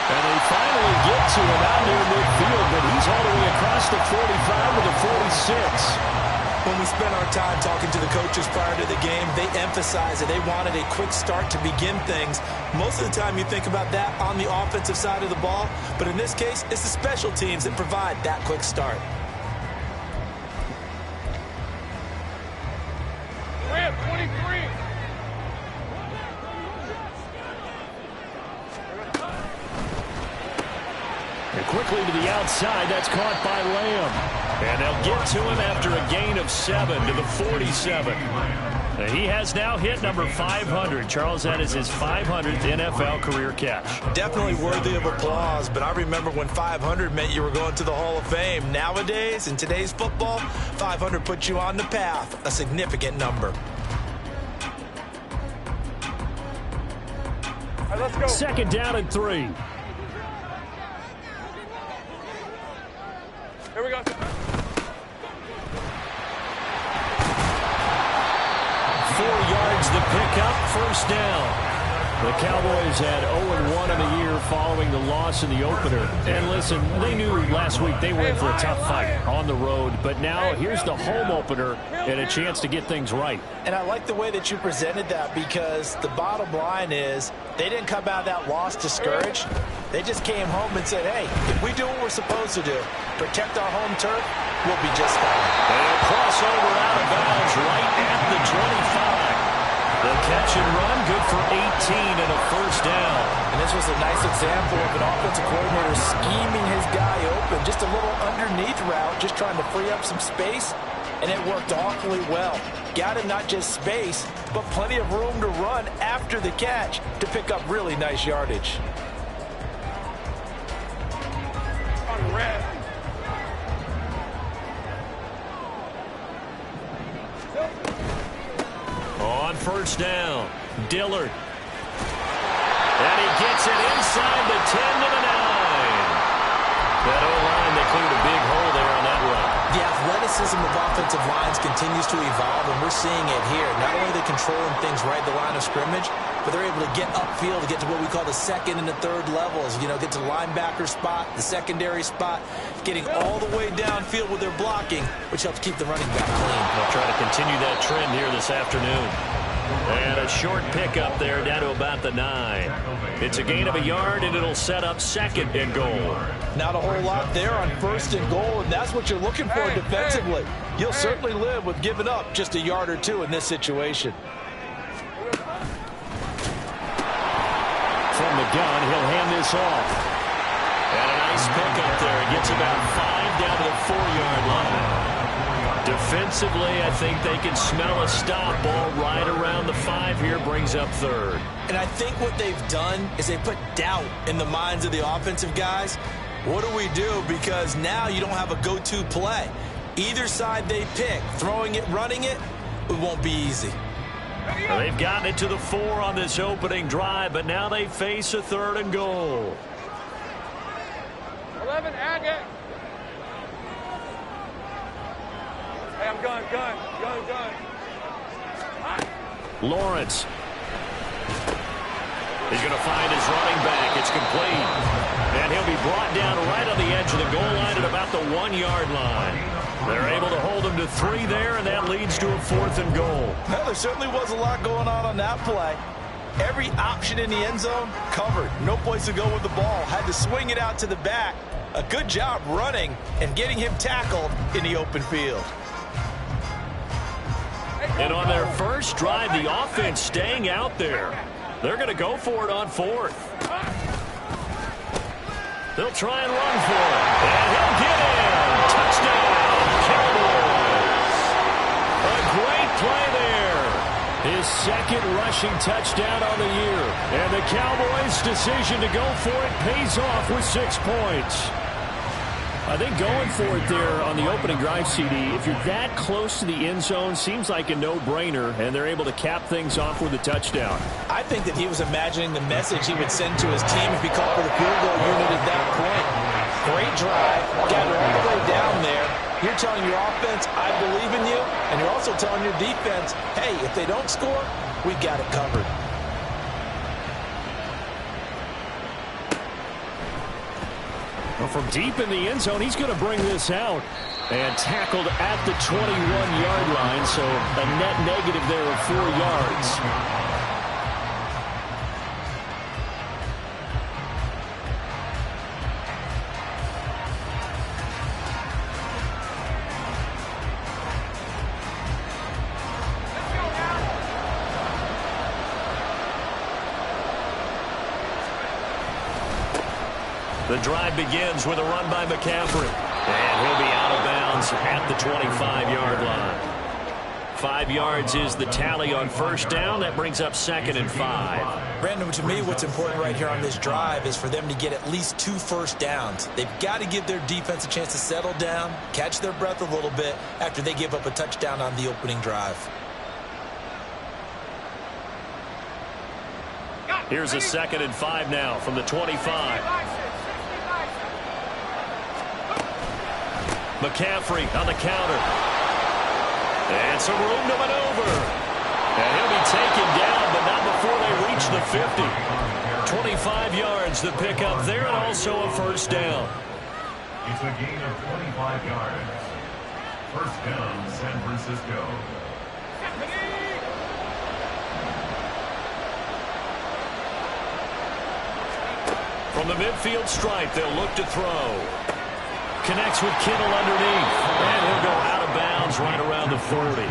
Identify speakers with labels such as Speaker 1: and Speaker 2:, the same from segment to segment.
Speaker 1: And they finally get to him out near midfield, but he's all the way across the 45 to the 46.
Speaker 2: When we spent our time talking to the coaches prior to the game, they emphasized that they wanted a quick start to begin things. Most of the time you think about that on the offensive side of the ball, but in this case, it's the special teams that provide that quick start.
Speaker 3: We have 23.
Speaker 1: And quickly to the outside, that's caught by Lamb. And they'll get to him after a gain of 7 to the 47. And he has now hit number 500. Charles, that is his 500th NFL career catch.
Speaker 2: Definitely worthy of applause, but I remember when 500 meant you were going to the Hall of Fame. Nowadays, in today's football, 500 puts you on the path, a significant number.
Speaker 3: All right, let's go.
Speaker 1: Second down and 3.
Speaker 3: Here we go.
Speaker 1: 4 yards the pickup, first down. The Cowboys had 0-1 in the year following the loss in the opener. And listen, they knew last week they were in for a tough fight on the road. But now here's the home opener and a chance to get things right.
Speaker 2: And I like the way that you presented that, because the bottom line is they didn't come out of that loss discouraged. They just came home and said, hey, if we do what we're supposed to do, protect our home turf, we'll be just fine.
Speaker 1: And a crossover out of bounds right at the 25. The catch and run, good for 18 and a first down.
Speaker 2: And this was a nice example of an offensive coordinator scheming his guy open. Just a little underneath route, just trying to free up some space, and it worked awfully well. Got him not just space, but plenty of room to run after the catch to pick up really nice yardage.
Speaker 3: On red.
Speaker 1: On first down, Dillard. And he gets it inside the 10 to the 9. That O-line, they cleared a big hole there on that run.
Speaker 2: The athleticism of offensive lines continues to evolve, and we're seeing it here. Not only are they controlling things right at the line of scrimmage, but they're able to get upfield to get to what we call the second and the third levels. You know, get to the linebacker spot, the secondary spot, getting all the way downfield with their blocking, which helps keep the running back clean.
Speaker 1: They'll try to continue that trend here this afternoon. And a short pickup there down to about the 9. It's a gain of a yard, and it'll set up second and goal.
Speaker 2: Not a whole lot there on first and goal, and that's what you're looking for defensively. You'll certainly live with giving up just a yard or two in this situation.
Speaker 1: From the gun, he'll hand this off. And a nice pickup there. He gets about 5 down to the 4-yard line. Defensively, I think they can smell a stop. Ball right around the 5 here, brings up third.
Speaker 2: And I think what they've done is they put doubt in the minds of the offensive guys. What do we do? Because now you don't have a go-to play. Either side they pick, throwing it, running it, it won't be easy.
Speaker 1: Well, they've gotten it to the 4 on this opening drive, but now they face a third and goal.
Speaker 3: 11, Agate. Hey, I'm gun.
Speaker 1: Lawrence. He's going to find his running back. It's complete. And he'll be brought down right on the edge of the goal line at about the 1-yard line. They're able to hold him to 3 there, and that leads to a 4th and goal.
Speaker 2: Well, there certainly was a lot going on that play. Every option in the end zone covered. No place to go with the ball. Had to swing it out to the back. A good job running and getting him tackled in the open field.
Speaker 1: And on their first drive, the offense staying out there. They're going to go for it on 4th. They'll try and run for it. And he'll get in. Touchdown, Cowboys. A great play there. His second rushing touchdown on the year. And the Cowboys' decision to go for it pays off with 6 points. I think going for it there on the opening drive, CD, if you're that close to the end zone, seems like a no-brainer, and they're able to cap things off with a touchdown.
Speaker 2: I think that he was imagining the message he would send to his team if he called for the field goal unit at that point. Great drive, got it all the way down there. You're telling your offense, I believe in you, and you're also telling your defense, hey, if they don't score, we got it covered.
Speaker 1: Well, from deep in the end zone, he's going to bring this out. And tackled at the 21-yard line, so a net negative there of 4 yards. The drive begins with a run by McCaffrey. And he'll be out of bounds at the 25-yard line. 5 yards is the tally on first down. That brings up 2nd and 5.
Speaker 2: Brandon, to me, what's important right here on this drive is for them to get at least 2 first downs. They've got to give their defense a chance to settle down, catch their breath a little bit after they give up a touchdown on the opening drive.
Speaker 1: Here's a 2nd and 5 now from the 25. McCaffrey on the counter. And some room to maneuver. And he'll be taken down, but not before they reach the 50. 25 yards the pickup there, and also a first down.
Speaker 4: It's a gain of 25 yards. First down, San Francisco.
Speaker 1: From the midfield stripe, they'll look to throw. Connects with Kittle underneath. And he'll go out of bounds right around the 40.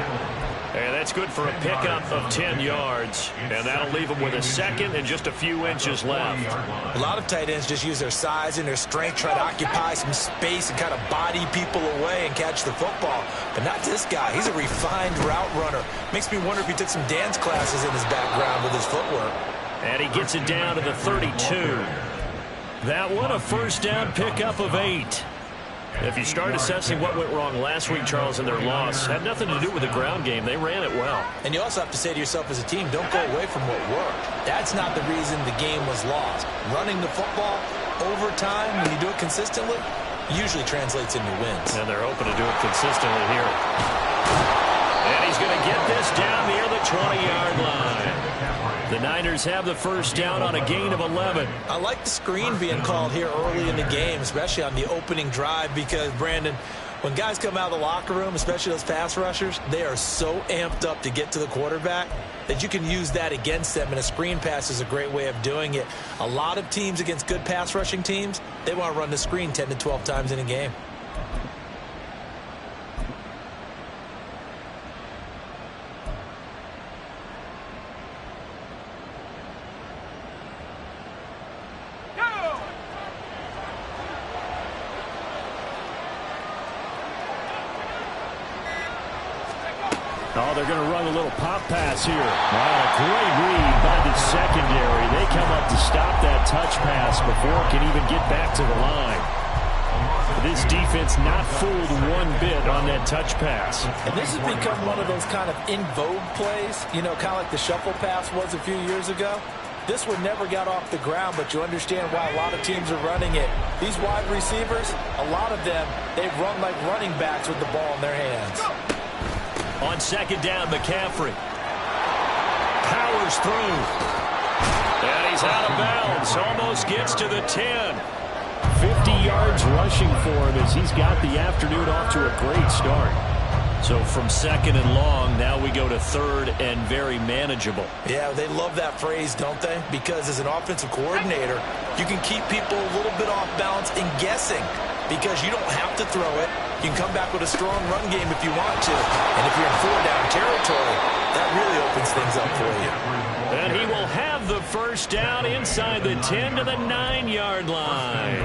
Speaker 1: And that's good for a pickup of 10 yards. And that'll leave him with a 2nd and just a few inches left.
Speaker 2: A lot of tight ends just use their size and their strength, try to occupy some space and kind of body people away and catch the football. But not this guy. He's a refined route runner. Makes me wonder if he took some dance classes in his background with his footwork.
Speaker 1: And he gets it down to the 32. That one a first down pickup of 8. If you start assessing what went wrong last week, Charles, in their loss, had nothing to do with the ground game. They ran it well.
Speaker 2: And you also have to say to yourself as a team, don't go away from what worked. That's not the reason the game was lost. Running the football over time, when you do it consistently, usually translates into wins.
Speaker 1: And they're open to do it consistently here. And he's going to get this down near the 20-yard line. The Niners have the first down on a gain of 11.
Speaker 2: I like the screen being called here early in the game, especially on the opening drive, because, Brandon, when guys come out of the locker room, especially those pass rushers, they are so amped up to get to the quarterback that you can use that against them, and a screen pass is a great way of doing it. A lot of teams against good pass rushing teams, they want to run the screen 10 to 12 times in a game.
Speaker 1: Oh, they're going to run a little pop pass here. Wow, great read by the secondary. They come up to stop that touch pass before it can even get back to the line. This defense not fooled one bit on that touch pass.
Speaker 2: And this has become one of those kind of in vogue plays, you know, kind of like the shuffle pass was a few years ago. This one never got off the ground, but you understand why a lot of teams are running it. These wide receivers, a lot of them, they've run like running backs with the ball in their hands.
Speaker 1: On second down, McCaffrey powers through. And he's out of bounds. Almost gets to the 10. 50 yards rushing for him as he's got the afternoon off to a great start. So from 2nd and long, now we go to 3rd and very manageable.
Speaker 2: Yeah, they love that phrase, don't they? Because as an offensive coordinator, you can keep people a little bit off balance and guessing because you don't have to throw it. You can come back with a strong run game if you want to. And if you're in 4-down territory, that really opens things up for you.
Speaker 1: And he will have the first down inside the 10 to the 9-yard line.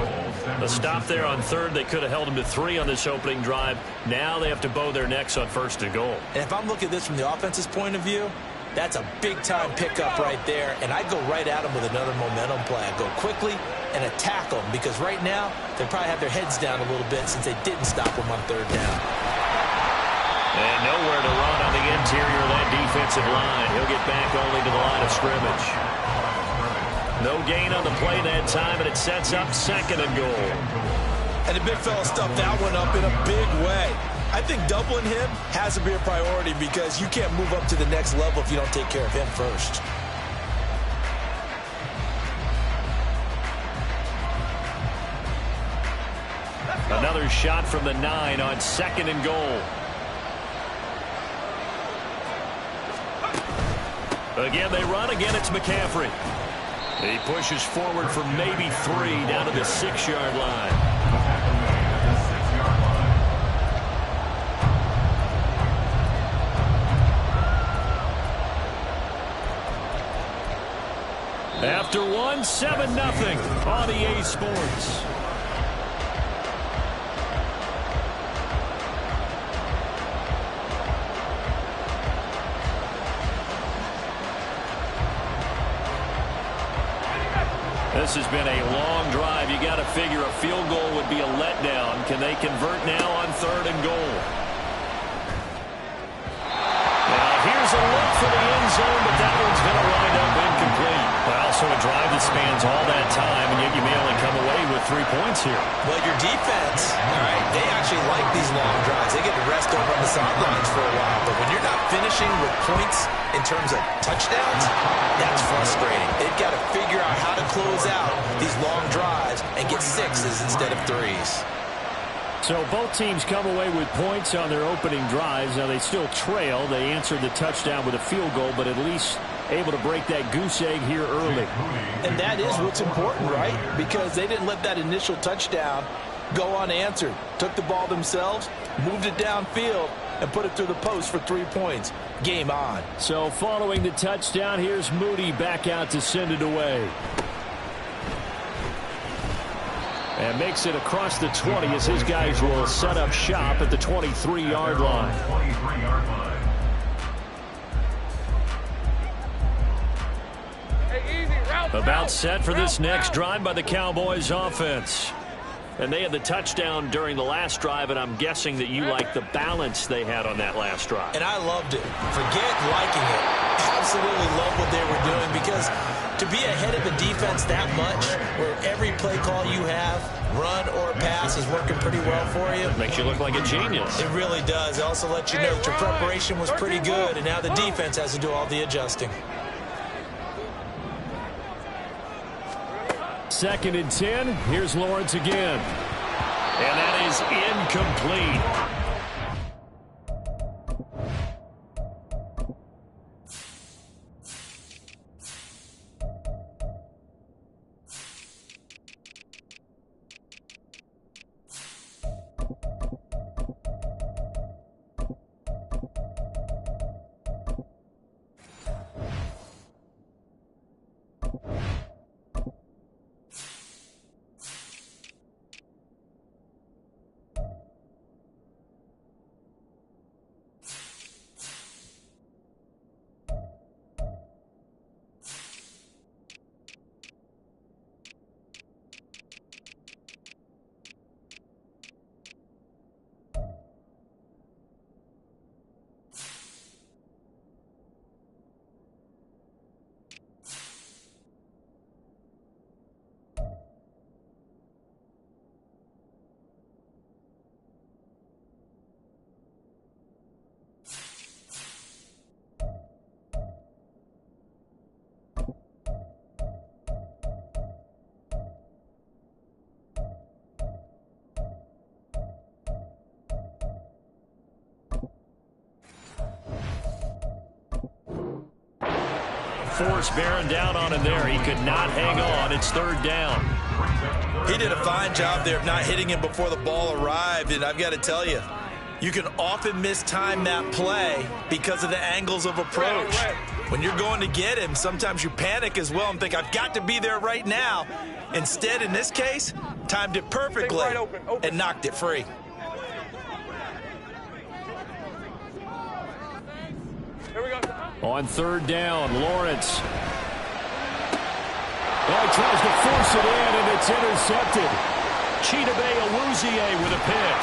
Speaker 1: A stop there on 3rd. They could have held him to 3 on this opening drive. Now they have to bow their necks on 1st and goal.
Speaker 2: And if I'm looking at this from the offense's point of view, that's a big-time pickup right there. And I'd go right at him with another momentum play. I'd go quickly and attack them because right now they probably have their heads down a little bit since they didn't stop them on 3rd down.
Speaker 1: And nowhere to run on the interior of that defensive line. He'll get back only to the line of scrimmage. No gain on the play that time, and it sets up 2nd and goal.
Speaker 2: And the big fella stuffed that one up in a big way. I think doubling him has to be a priority because you can't move up to the next level if you don't take care of him first.
Speaker 1: Another shot from the 9 on 2nd and goal. Again, they run. Again, it's McCaffrey. He pushes forward for maybe 3 down to the 6-yard line. After 1, 7-0 on EA Sports. This has been a long drive. You got to figure a field goal would be a letdown. Can they convert now on 3rd and goal? Now here's a look for the end zone, but that one's going to wind up incomplete. Well, so a drive that spans all that time, and yet you may only come away with 3 points here.
Speaker 2: Well, your defense, all right, they actually like these long drives. They get to rest over on the sidelines for a while, but when you're not finishing with points in terms of touchdowns, that's frustrating. They've got to figure out how to close out these long drives and get 6s instead of 3s.
Speaker 1: So both teams come away with points on their opening drives. Now they still trail. They answered the touchdown with a field goal, but at least able to break that goose egg here early.
Speaker 2: And that is what's important, right? Because they didn't let that initial touchdown go unanswered. Took the ball themselves, moved it downfield, and put it through the post for 3 points. Game on.
Speaker 1: So following the touchdown, here's Moody back out to send it away. And makes it across the 20 as his guys will set up shop at the 23-yard line. About set for this next drive by the Cowboys offense. And they had the touchdown during the last drive, and I'm guessing that you like the balance they had on that last drive.
Speaker 2: And I loved it. Forget liking it. Absolutely love what they were doing, because to be ahead of a defense that much, where every play call you have, run or pass, is working pretty well for you.
Speaker 1: Makes you look like a genius.
Speaker 2: It really does. It also lets you know that your preparation was pretty good, and now the defense has to do all the adjusting.
Speaker 1: 2nd and 10. Here's Lawrence again. And that is incomplete. Force bearing down on him there. He could not hang on. It's 3rd down.
Speaker 2: He did a fine job there of not hitting him before the ball arrived, and I've got to tell you, you can often mistime that play because of the angles of approach. When you're going to get him, sometimes you panic as well and think, I've got to be there right now. Instead, in this case, timed it perfectly and knocked it free.
Speaker 3: Here we go.
Speaker 1: On 3rd down, Lawrence. Well, he tries to force it in, and it's intercepted. Chidobe Awuzie with a pick.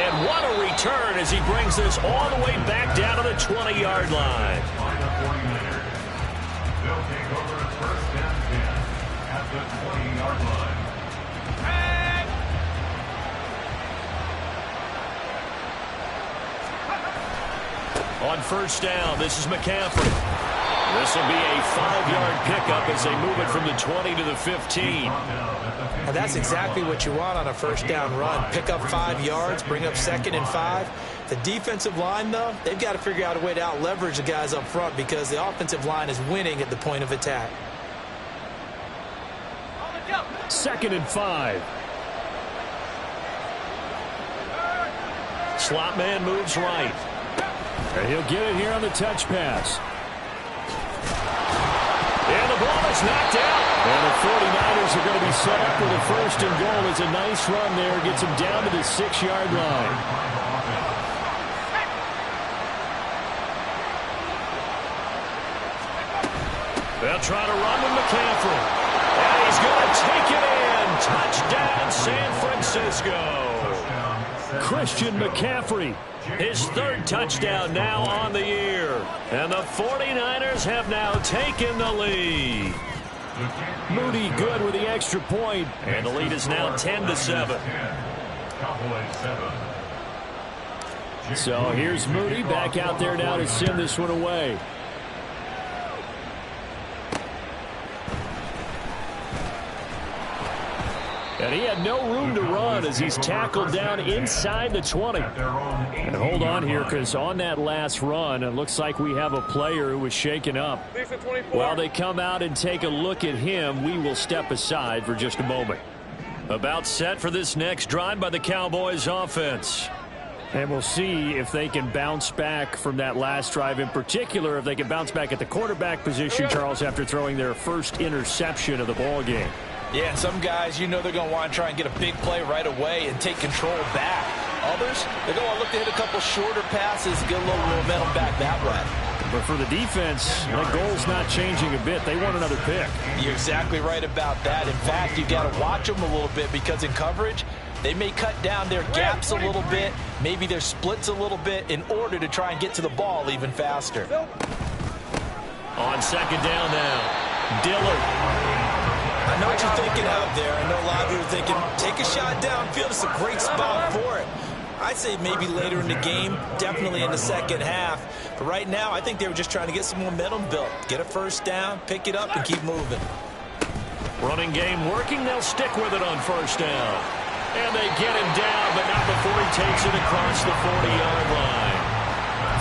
Speaker 1: And what a return as he brings this all the way back down to the 20-yard line.
Speaker 4: They'll take over at 1st and 10 at the 20-yard line.
Speaker 1: On 1st down, this is McCaffrey. This will be a 5-yard pickup as they move it from the 20 to the 15.
Speaker 2: And that's exactly what you want on a first down run. Pick up 5 yards, bring up 2nd and 5. The defensive line, though, they've got to figure out a way to out-leverage the guys up front because the offensive line is winning at the point of attack.
Speaker 1: 2nd and 5. Slot man moves right. And he'll get it here on the touch pass. And the ball is knocked out. And the 49ers are going to be set up with a 1st and goal. It's a nice run there. Gets him down to the 6-yard line. They'll try to run with McCaffrey. And he's going to take it in. Touchdown, San Francisco. Christian McCaffrey, his 3rd touchdown now on the year. And the 49ers have now taken the lead. Moody good with the extra point. And the lead is now 10-7. So here's Moody back out there now to send this one away. And he had no room to run as he's tackled down inside the 20. And hold on here, because on that last run, it looks like we have a player who was shaken up. While they come out and take a look at him, we will step aside for just a moment. About set for this next drive by the Cowboys offense. And we'll see if they can bounce back from that last drive, in particular if they can bounce back at the quarterback position, Charles, after throwing their first interception of the ball game.
Speaker 2: Yeah, and some guys, you know they're going to want to try and get a big play right away and take control back. Others, they're going to look to hit a couple shorter passes, get a little momentum back that way.
Speaker 1: But for the defense, the goal's not changing a bit. They want another pick.
Speaker 2: You're exactly right about that. In fact, you've got to watch them a little bit because in coverage, they may cut down their gaps a little bit, maybe their splits a little bit in order to try and get to the ball even faster.
Speaker 1: On 2nd down now, Dillard.
Speaker 2: I know what you're thinking out there. I know a lot of you are thinking, take a shot downfield. It's a great spot for it. I'd say maybe later in the game, definitely in the 2nd half. But right now, I think they were just trying to get some momentum built. Get a 1st down, pick it up, and keep moving.
Speaker 1: Running game working. They'll stick with it on 1st down. And they get him down, but not before he takes it across the 40-yard line.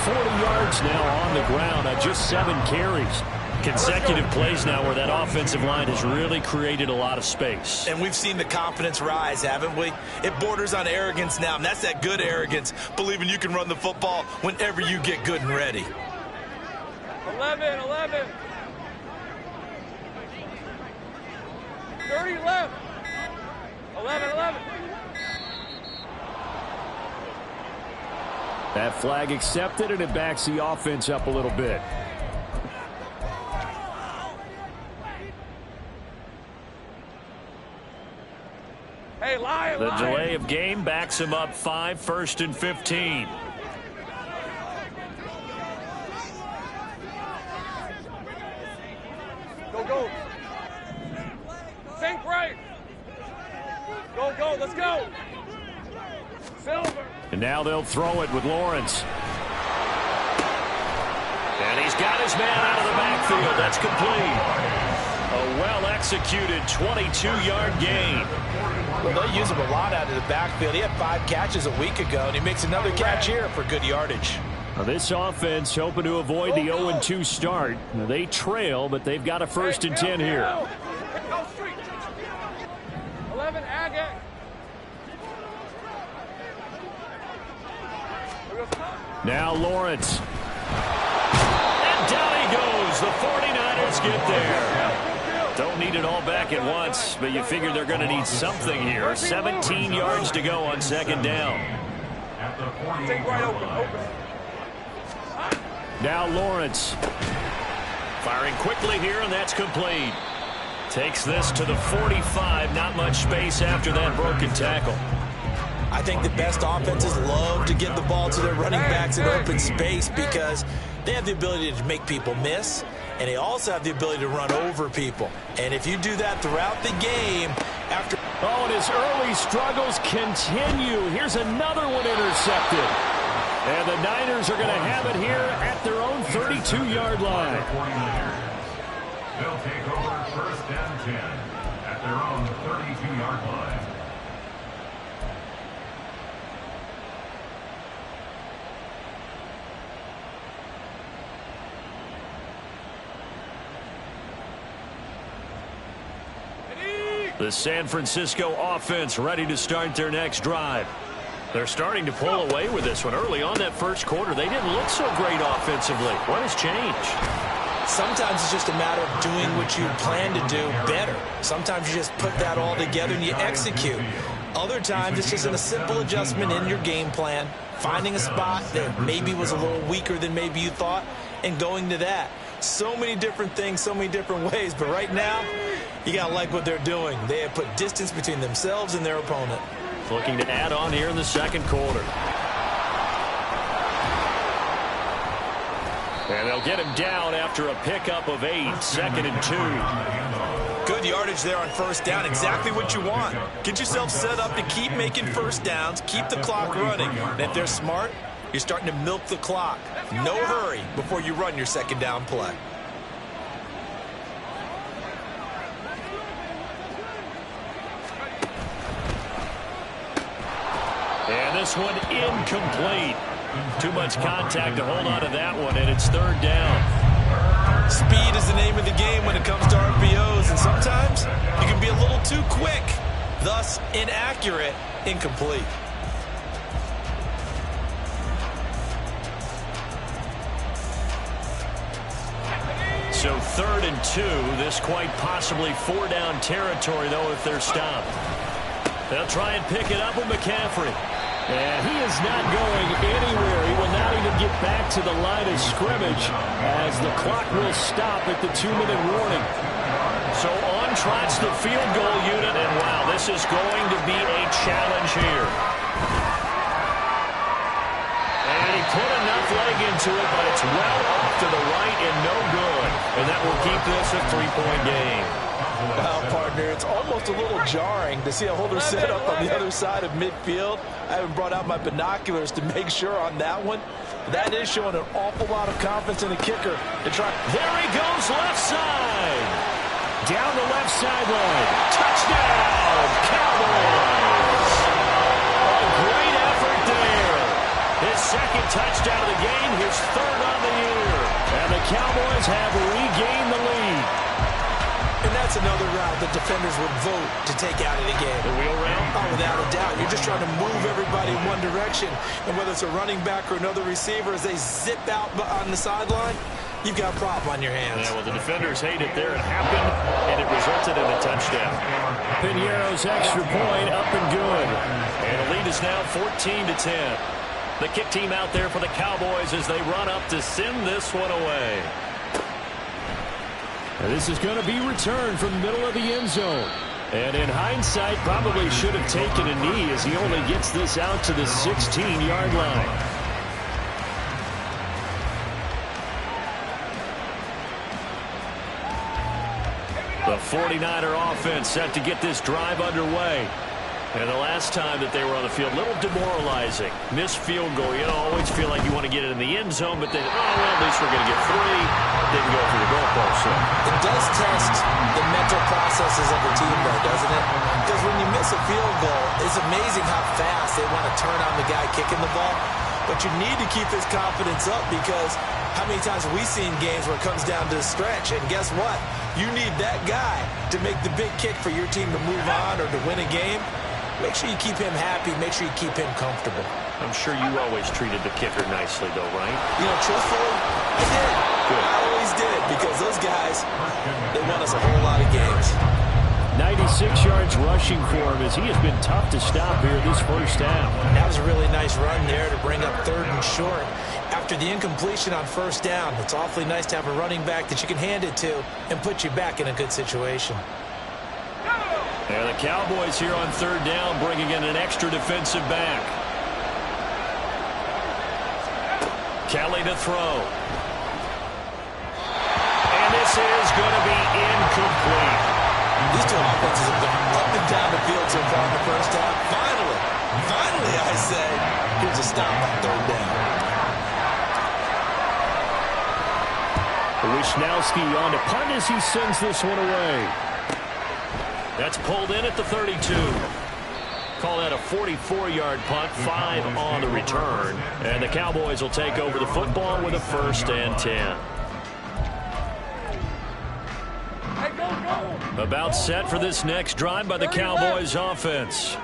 Speaker 1: 40 yards now on the ground on just 7 carries. Consecutive plays now where that offensive line has really created a lot of space.
Speaker 2: And we've seen the confidence rise, haven't we? It borders on arrogance now, and that's that good arrogance, believing you can run the football whenever you get good and ready.
Speaker 3: 11. 30 left. 11.
Speaker 1: That flag accepted, and it backs the offense up a little bit.
Speaker 3: Hey, Lion.
Speaker 1: The delay of game backs him up 5, 1st and 15.
Speaker 3: Go. Sink right. Go. Let's go. Silver.
Speaker 1: And now they'll throw it with Lawrence. And he's got his man out of the backfield. That's complete. A well-executed 22-yard gain.
Speaker 2: Well, they use him a lot out of the backfield. He had 5 catches a week ago, and he makes another catch here for good yardage.
Speaker 1: Now this offense hoping to avoid the 0-2 start. Now they trail, but they've got a 1st and 10 here.
Speaker 3: 11, Agate.
Speaker 1: Now Lawrence. And down he goes. The 49ers get there. Don't need it all back at once, but you figure they're going to need something here. 17 yards to go on 2nd down.
Speaker 3: Take right open.
Speaker 1: Now Lawrence. Firing quickly here, and that's complete. Takes this to the 45. Not much space after that broken tackle.
Speaker 2: I think the best offenses love to get the ball to their running backs in open space because they have the ability to make people miss, and they also have the ability to run over people. And if you do that throughout the game, after...
Speaker 1: Oh, and his early struggles continue. Here's another one intercepted. And the Niners are going to have it here at their own 32-yard line.
Speaker 4: They'll take over first and 10 at their own 32-yard line.
Speaker 1: The San Francisco offense ready to start their next drive. They're starting to pull away with this one. Early on that first quarter, they didn't look so great offensively. What has changed?
Speaker 2: Sometimes it's just a matter of doing what you plan to do better. Sometimes you just put that all together and you execute. Other times it's just a simple adjustment in your game plan, finding a spot that maybe was a little weaker than maybe you thought, and going to that. So many different things, so many different ways, but right now, you got to like what they're doing. They have put distance between themselves and their opponent.
Speaker 1: Looking to add on here in the second quarter. And they'll get him down after a pickup of 8, 2nd and 2.
Speaker 2: Good yardage there on first down, exactly what you want. Get yourself set up to keep making first downs, keep the clock running. And if they're smart, you're starting to milk the clock. No hurry before you run your second down play.
Speaker 1: And this one incomplete. Too much contact to hold on to that one, and it's third down.
Speaker 2: Speed is the name of the game when it comes to RPOs, and sometimes you can be a little too quick, thus inaccurate, incomplete.
Speaker 1: So 3rd and 2, this quite possibly 4-down territory, though, if they're stopped. They'll try and pick it up with McCaffrey. And he is not going anywhere. He will not even get back to the line of scrimmage as the clock will stop at the 2-minute warning. So on trots the field goal unit, and wow, this is going to be a challenge here. And he put enough leg into it, but it's well off to the right and no good. And that will keep this a 3-point game.
Speaker 2: Well, partner, it's almost a little jarring to see a holder set up on the other side of midfield. I haven't brought out my binoculars to make sure on that one. That is showing an awful lot of confidence in the kicker to try.
Speaker 1: There he goes, left side. Down the left sideline. Touchdown, Cowboys. A great effort there. His second touchdown of the game, his 3rd on the year. And the Cowboys have regained the lead.
Speaker 2: And that's another route that defenders would vote to take out of the game.
Speaker 1: The wheel route?
Speaker 2: Oh, without a doubt. You're just trying to move everybody in one direction. And whether it's a running back or another receiver, as they zip out on the sideline, you've got a problem on your hands.
Speaker 1: Yeah, well, the defenders hate it there. It happened, and it resulted in a touchdown. Piñeiro's extra point up and good. And the lead is now 14-10. The kick team out there for the Cowboys as they run up to send this one away. And this is going to be returned from the middle of the end zone. And in hindsight, probably should have taken a knee as he only gets this out to the 16-yard line. The 49er offense set to get this drive underway. And the last time that they were on the field, a little demoralizing. Missed field goal. You know, always feel like you want to get it in the end zone, but then, oh, well, at least we're going to get 3. Didn't go through the goalpost. So.
Speaker 2: It does test the mental processes of the team, though, doesn't it? Because when you miss a field goal, it's amazing how fast they want to turn on the guy kicking the ball. But you need to keep his confidence up because how many times have we seen games where it comes down to a stretch? And guess what? You need that guy to make the big kick for your team to move on or to win a game. Make sure you keep him happy. Make sure you keep him comfortable.
Speaker 1: I'm sure you always treated the kicker nicely, though, right?
Speaker 2: You know, truthfully, I did. Good. I always did because those guys, they won us a whole lot of games.
Speaker 1: 96 yards rushing for him as he has been tough to stop here this first half.
Speaker 2: That was a really nice run there to bring up 3rd and short. After the incompletion on first down, it's awfully nice to have a running back that you can hand it to and put you back in a good situation.
Speaker 1: And the Cowboys here on 3rd down bringing in an extra defensive back. Kelly to throw. And this is going to be incomplete.
Speaker 2: These two offenses have gone up and down the field so far in the first half. Finally, I say, here's a stop on 3rd down.
Speaker 1: Wisnowski on to punt as he sends this one away. That's pulled in at the 32. Call that a 44-yard punt, 5 on the return. And the Cowboys will take over the football with a 1st and 10. About set for this next drive by the Cowboys offense.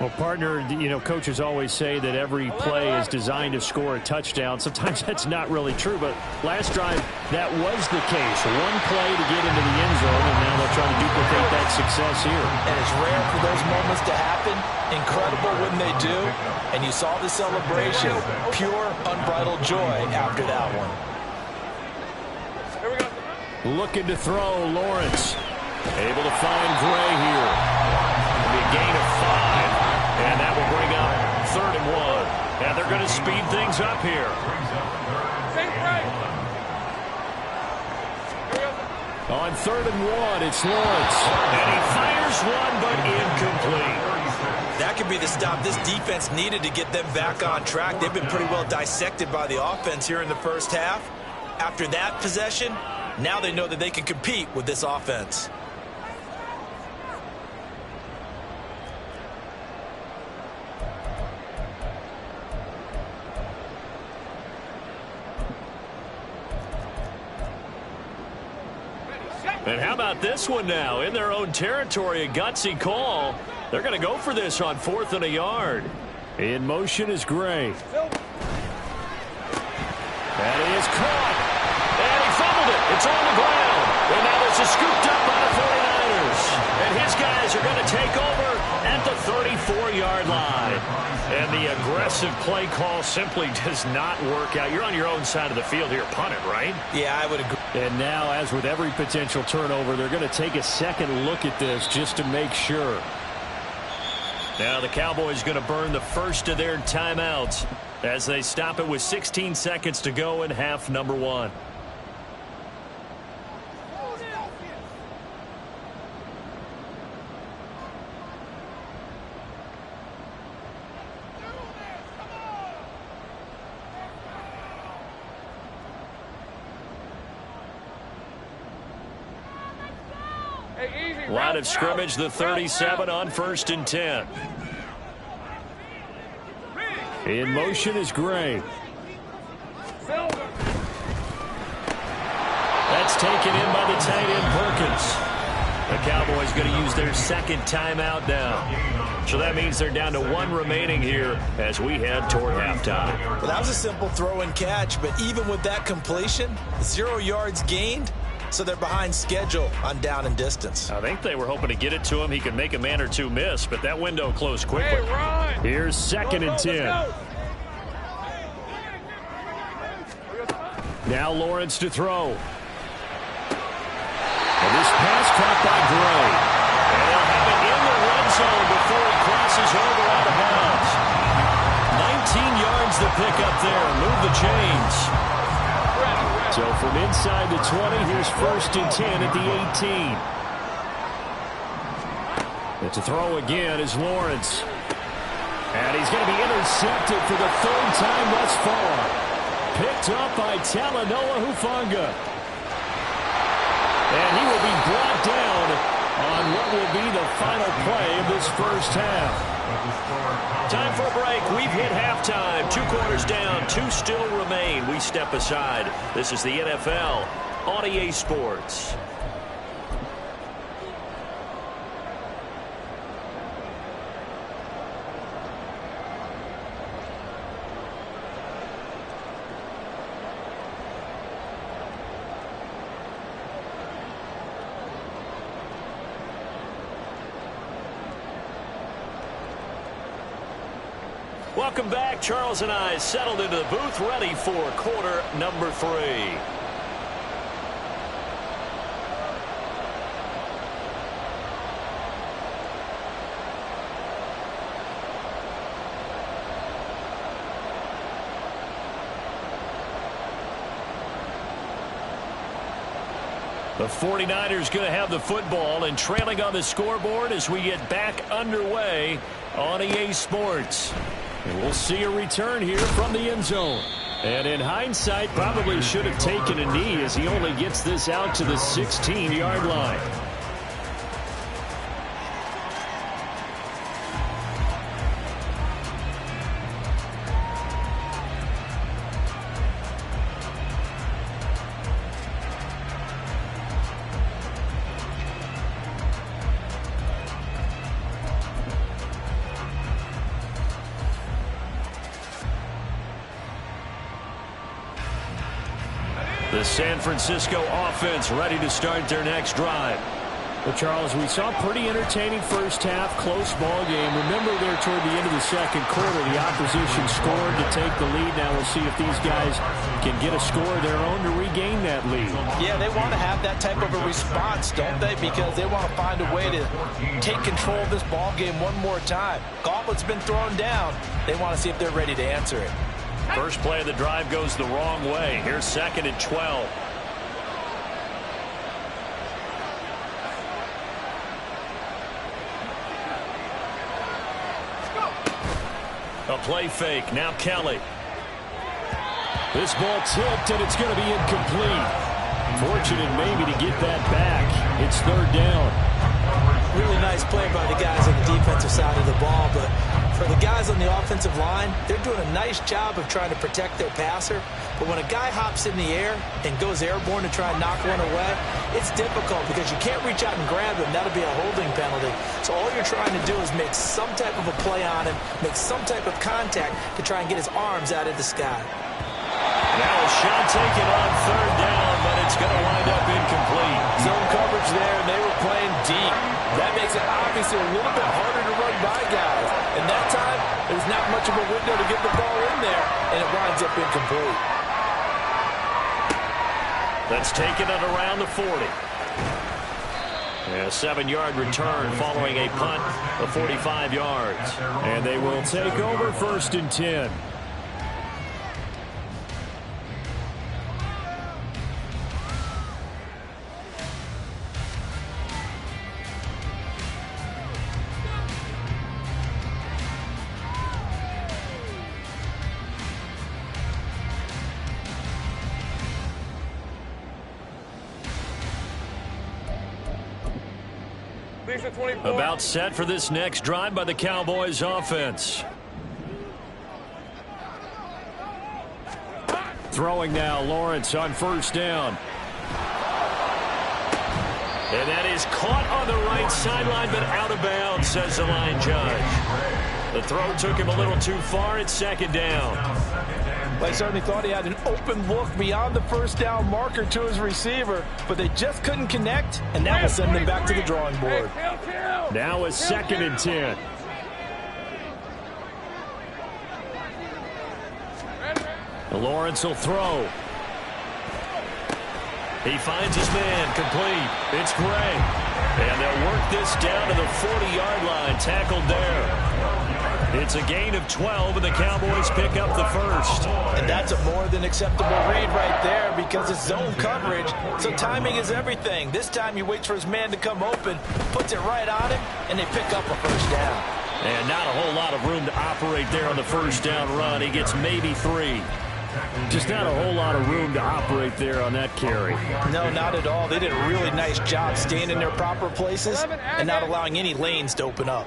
Speaker 5: Well, partner, coaches always say that every play is designed to score a touchdown. Sometimes that's not really true, but last drive, that was the case. One play to get into the end zone, and now they'll try to duplicate that success here.
Speaker 2: And it's rare for those moments to happen. Incredible when they do. And you saw the celebration. Pure, unbridled joy after that one.
Speaker 3: Here we go.
Speaker 1: Looking to throw, Lawrence. Able to find Gray here. It'll be a gain of 5. And that will bring up 3rd and 1. And they're going to speed things up here. On 3rd and 1, it's Lawrence. And he fires one, but incomplete.
Speaker 2: That could be the stop this defense needed to get them back on track. They've been pretty well dissected by the offense here in the first half. After that possession, now they know that they can compete with this offense.
Speaker 1: And how about this one now? In their own territory, a gutsy call. They're going to go for this on 4th and a yard.
Speaker 5: In motion is Gray.
Speaker 1: And he is caught. And he fumbled it. It's on the ground. And now this is scooped up by the 49ers. And his guys are going to take over at the 34-yard line. And the aggressive play call simply does not work out. You're on your own side of the field here. Punt it, right?
Speaker 2: Yeah, I would agree.
Speaker 5: And now, as with every potential turnover, they're going to take a second look at this just to make sure.
Speaker 1: Now the Cowboys going to burn the first of their timeouts as they stop it with 16 seconds to go in half number 1. Line of scrimmage, the 37 on 1st and 10.
Speaker 5: In motion is Gray.
Speaker 1: That's taken in by the tight end Perkins. The Cowboys going to use their second timeout now. So that means they're down to 1 remaining here as we head toward halftime.
Speaker 2: Well, that was a simple throw and catch, but even with that completion, 0 yards gained. So they're behind schedule on down and distance.
Speaker 1: I think they were hoping to get it to him. He could make a man or two miss, but that window closed quickly.
Speaker 3: Hey,
Speaker 5: here's 2nd and 10. Now Lawrence to throw. And this pass caught by Gray.
Speaker 1: And they'll have it in the red zone before he crosses over out of bounds. 19 yards to pick up there. Move the chains.
Speaker 5: So from inside the 20, here's 1st and 10 at the 18. And to throw again is Lawrence. And he's going to be intercepted for the 3rd time thus far. Picked up by Talanoa Hufanga. And he will be brought down on what will be the final play of this first half.
Speaker 1: Time for a break. We've hit halftime. 2 quarters down. 2 still remain. We step aside. This is the NFL on EA Sports. Welcome back. Charles and I settled into the booth, ready for quarter number 3. The 49ers going to have the football and trailing on the scoreboard as we get back underway on EA Sports. And we'll see a return here from the end zone.
Speaker 5: And in hindsight, probably should have taken a knee as he only gets this out to the 16-yard line. The San Francisco offense ready to start their next drive. Well, Charles, we saw a pretty entertaining first half, close ball game. Remember there toward the end of the second quarter, the opposition scored to take the lead. Now we'll see if these guys can get a score of their own to regain that lead.
Speaker 2: Yeah, they want to have that type of a response, don't they? Because they want to find a way to take control of this ball game one more time. Gauntlet's been thrown down. They want to see if they're ready to answer it.
Speaker 5: First play of the drive goes the wrong way. Here's 2nd and 12. A play fake. Now Kelly. This ball tipped, and it's going to be incomplete. Fortunate maybe to get that back. It's 3rd down.
Speaker 2: Really nice play by the guys on the defensive side of the ball, but for the guys on the offensive line, they're doing a nice job of trying to protect their passer. But when a guy hops in the air and goes airborne to try and knock one away, it's difficult because you can't reach out and grab him. That'll be a holding penalty. So all you're trying to do is make some type of a play on him, make some type of contact to try and get his arms out of the sky.
Speaker 5: Now a shot taken on 3rd down, but it's going to wind up incomplete.
Speaker 2: Zone coverage there, and they were playing deep. That makes it obviously a little bit harder to run by guys. And that time, there's not much of a window to get the ball in there, and it winds up incomplete.
Speaker 5: That's taken it around the 40. A 7-yard return following a punt of 45 yards. And they will take over 1st and 10. About set for this next drive by the Cowboys offense. Throwing now, Lawrence on 1st down. And that is caught on the right sideline, but out of bounds, says the line judge. The throw took him a little too far. It's 2nd down.
Speaker 2: They certainly thought he had an open look beyond the 1st down marker to his receiver, but they just couldn't connect, and that will send them back to the drawing board.
Speaker 5: Now a 2nd and 10. Lawrence will throw. He finds his man, complete. It's Gray. And they'll work this down to the 40-yard line, tackled there. It's a gain of 12, and the Cowboys pick up the 1st.
Speaker 2: And that's a more than acceptable read right there because it's zone coverage, so timing is everything. This time he waits for his man to come open, puts it right on him, and they pick up a 1st down.
Speaker 5: And not a whole lot of room to operate there on the 1st down run. He gets maybe 3. Just not a whole lot of room to operate there on that carry.
Speaker 2: No, not at all. They did a really nice job staying in their proper places and not allowing any lanes to open up.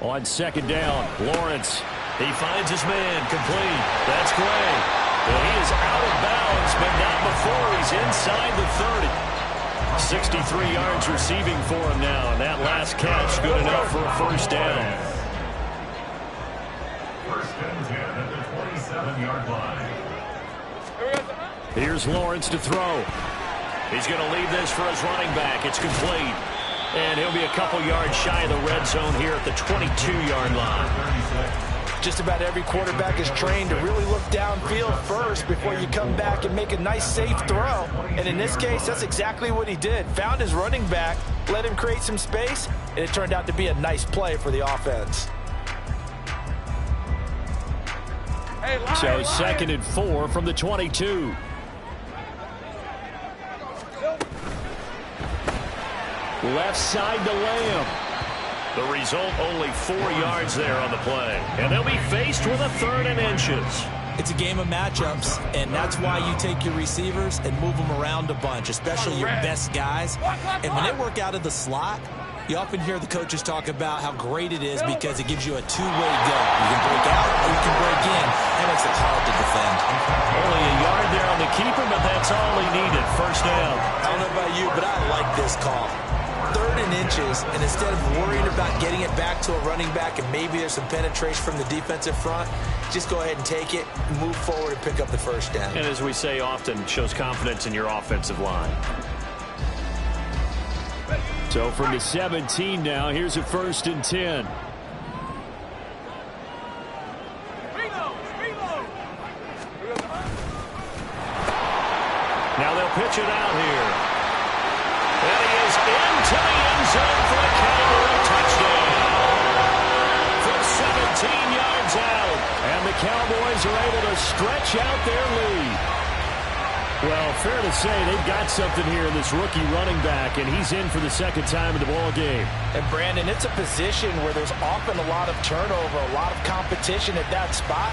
Speaker 5: On 2nd down, Lawrence. He finds his man, complete. That's Gray. Well, he is out of bounds, but not before he's inside the 30. 63 yards receiving for him now, and that last catch good enough for a 1st down.
Speaker 4: 1st and 10 at the 27-yard line.
Speaker 5: Here's Lawrence to throw. He's going to leave this for his running back. It's complete. And he'll be a couple yards shy of the red zone here at the 22-yard line.
Speaker 2: Just about every quarterback is trained to really look downfield first before you come back and make a nice, safe throw. And in this case, that's exactly what he did. Found his running back, let him create some space, and it turned out to be a nice play for the offense.
Speaker 5: So 2nd and 4 from the 22. Left side to Lamb.
Speaker 1: The result, only 4 yards there on the play. And they'll be faced with a 3rd and inches.
Speaker 2: It's a game of matchups, and that's why you take your receivers and move them around a bunch, especially your best guys. And when they work out of the slot, you often hear the coaches talk about how great it is because it gives you a two-way go. You can break out or you can break in. That makes it hard to defend.
Speaker 1: Only a yard there on the keeper, but that's all he needed. First down.
Speaker 2: I don't know about you, but I like this call. 3rd and inches, and instead of worrying about getting it back to a running back and maybe there's some penetration from the defensive front, just go ahead and take it, move forward, and pick up the first down.
Speaker 5: And as we say often, shows confidence in your offensive line. So from the 17 now, here's a 1st and 10. Now they'll pitch it out here. And he is into the end zone for a Cowboy touchdown. From 17 yards out. And the Cowboys are able to stretch out their lead. Well, fair to say they've got something here in this rookie running back, and he's in for the 2nd time in the ball game.
Speaker 2: And, Brandon, it's a position where there's often a lot of turnover, a lot of competition at that spot.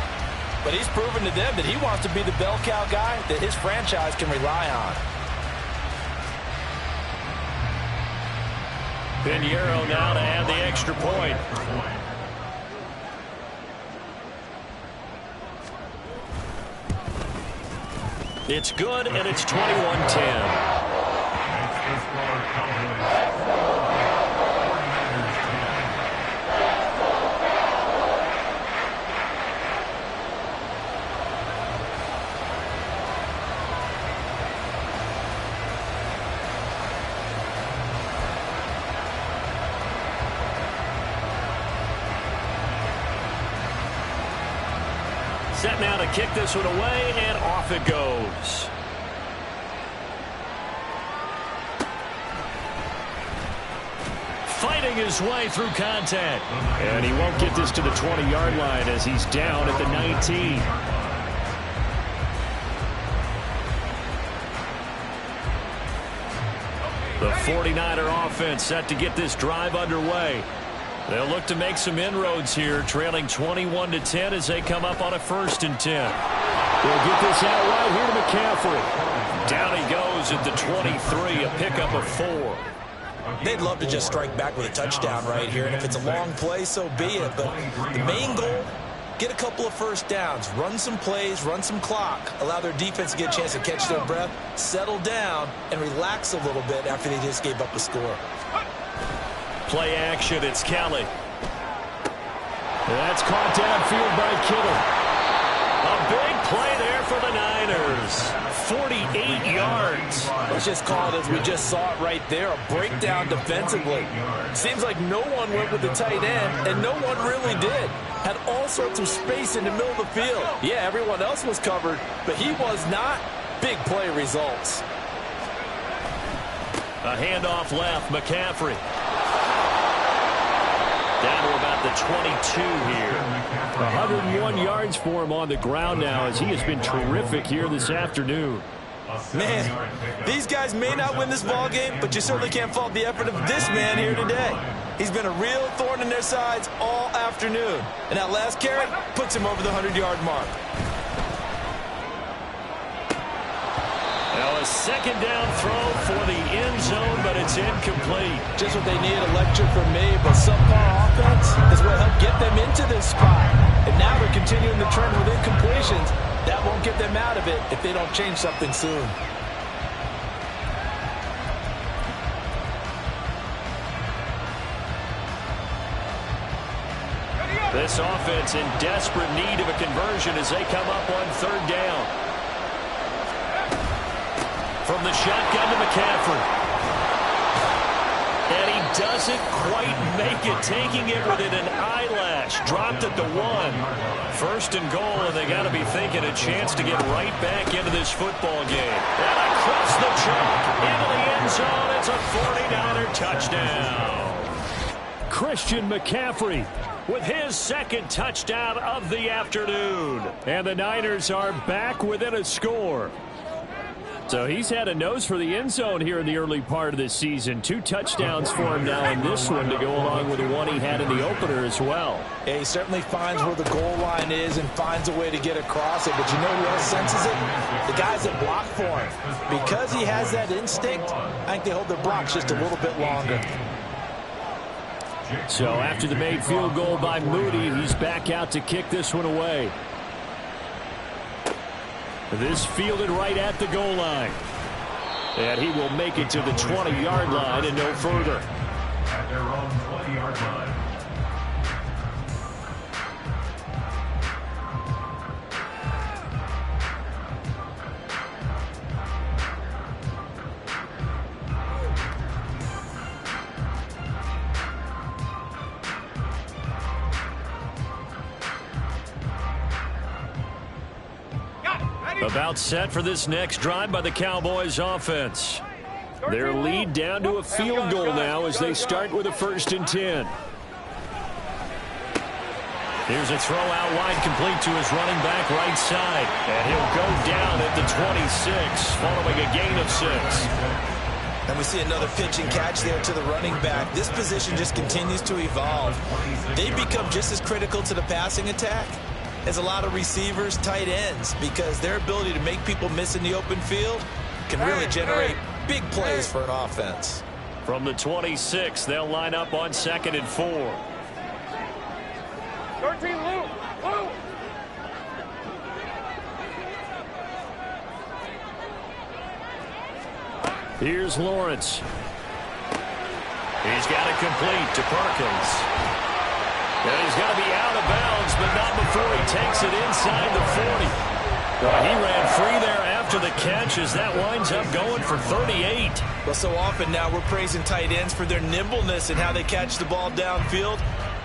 Speaker 2: But he's proven to them that he wants to be the bell cow guy that his franchise can rely on.
Speaker 5: Pinheiro now to add the extra point. It's good, and it's 21-10. Set now to kick this one away, and off it goes. Fighting his way through contact. And he won't get this to the 20-yard line as he's down at the 19. The 49er offense set to get this drive underway. They'll look to make some inroads here, trailing 21-10 as they come up on a 1st and 10. They'll get this out right here to McCaffrey. Down he goes at the 23, a pickup of 4.
Speaker 2: They'd love to just strike back with a touchdown right here, and if it's a long play, so be it. But the main goal, get a couple of first downs, run some plays, run some clock, allow their defense to get a chance to catch their breath, settle down, and relax a little bit after they just gave up a score.
Speaker 5: Play action, it's Kelly. That's caught downfield by Kittle. A big play there for the Niners. 48 yards.
Speaker 2: Let's just call it as we just saw it right there, a breakdown defensively. Seems like no one went with the tight end, and no one really did. Had all sorts of space in the middle of the field. Yeah, everyone else was covered, but he was not. Big play results.
Speaker 5: A handoff left, McCaffrey. Down to about the 22 here. 101 yards for him on the ground now as he has been terrific here this afternoon.
Speaker 2: Man, these guys may not win this ball game, but you certainly can't fault the effort of this man here today. He's been a real thorn in their sides all afternoon. And that last carry puts him over the 100-yard mark.
Speaker 5: Now a 2nd down throw for the end zone, but it's incomplete.
Speaker 2: Just what they need, a lecture from me, but subpar offense is what helped get them into this spot. And now they're continuing the trend with incompletions. That won't get them out of it if they don't change something soon.
Speaker 5: This offense in desperate need of a conversion as they come up on 3rd down. From the shotgun to McCaffrey. And he doesn't quite make it, taking it within an eyelash. Dropped at the 1. 1st and goal, and they got to be thinking a chance to get right back into this football game. And across the chalk, into the end zone, it's a 49er touchdown. Christian McCaffrey with his 2nd touchdown of the afternoon. And the Niners are back within a score. So he's had a nose for the end zone here in the early part of this season. 2 touchdowns for him now in this one to go along with the one he had in the opener as well.
Speaker 2: Yeah, he certainly finds where the goal line is and finds a way to get across it. But you know who else senses it? The guys that block for him. Because he has that instinct, I think they hold their blocks just a little bit longer.
Speaker 5: So after the made field goal by Moody, he's back out to kick this one away. This fielded right at the goal line. And he will make it to the 20-yard line and no further.
Speaker 4: At their own 20-yard line.
Speaker 5: About set for this next drive by the Cowboys offense. Their lead down to a field goal now as they start with a 1st and 10. Here's a throw out wide, complete to his running back right side. And he'll go down at the 26 following a gain of 6.
Speaker 2: And we see another pitch and catch there to the running back. This position just continues to evolve. They become just as critical to the passing attack as a lot of receivers, tight ends, because their ability to make people miss in the open field can really generate big plays for an offense.
Speaker 5: From the 26, they'll line up on 2nd and 4.
Speaker 3: 13, Lou. Lou.
Speaker 5: Here's Lawrence. He's got it complete to Perkins. And he's got to be out of bounds, but not before he takes it inside the 40. He ran free there after the catch as that winds up going for 38.
Speaker 2: Well, so often now we're praising tight ends for their nimbleness and how they catch the ball downfield.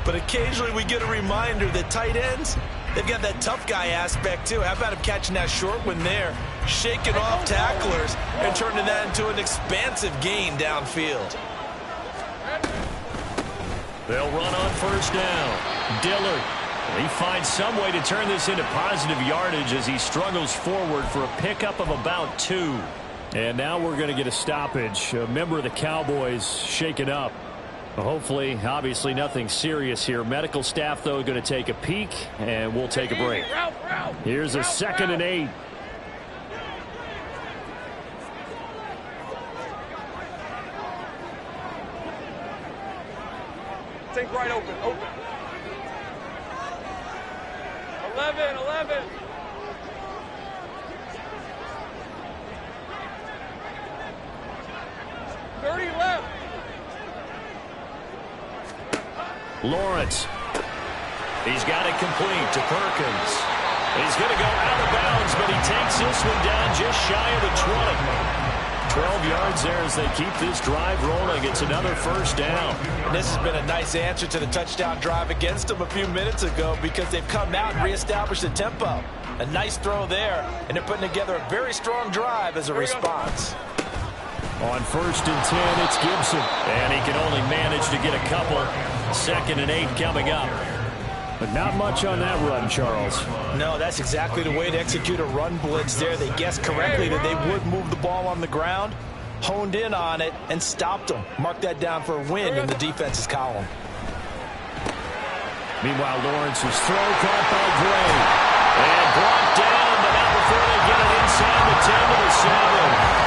Speaker 2: But occasionally we get a reminder that tight ends, they've got that tough guy aspect too. How about him catching that short one there, shaking off tacklers, and turning that into an expansive gain downfield.
Speaker 5: They'll run on 1st down. Dillard. He finds some way to turn this into positive yardage as he struggles forward for a pickup of about 2. And now we're going to get a stoppage. A member of the Cowboys shaken up. Hopefully, obviously nothing serious here. Medical staff, though, going to take a peek, and we'll take a break. Here's a 2nd and 8.
Speaker 3: Take right open. 11. 30 left.
Speaker 5: Lawrence. He's got it complete to Perkins. He's going to go out of bounds, but he takes this one down just shy of the 20. 12 yards there as they keep this drive rolling. It's another 1st down.
Speaker 2: And this has been a nice answer to the touchdown drive against them a few minutes ago because they've come out and reestablished the tempo. A nice throw there, and they're putting together a very strong drive as a response.
Speaker 5: On 1st and 10, it's Gibson. And he can only manage to get a couple. 2nd and 8 coming up. But not much on that run, Charles.
Speaker 2: No, that's exactly the way to execute a run blitz there. They guessed correctly that they would move the ball on the ground, honed in on it, and stopped them. Mark that down for a win in the defense's column.
Speaker 5: Meanwhile, Lawrence's throw caught by Gray. And brought down, but not before they get it inside the 10 to the 7.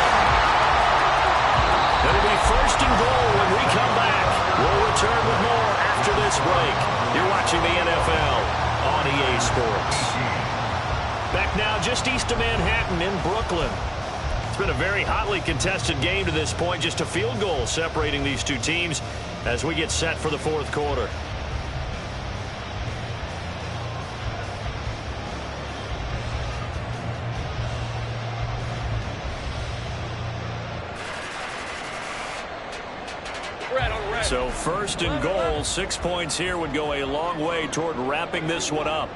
Speaker 5: It'll be 1st and goal when we come back. We'll return with more after this break. You're watching the NFL on EA Sports. Back now just east of Manhattan in Brooklyn. It's been a very hotly contested game to this point. Just a field goal separating these two teams as we get set for the 4th quarter. So 1st and goal, 6 points here would go a long way toward wrapping this one up.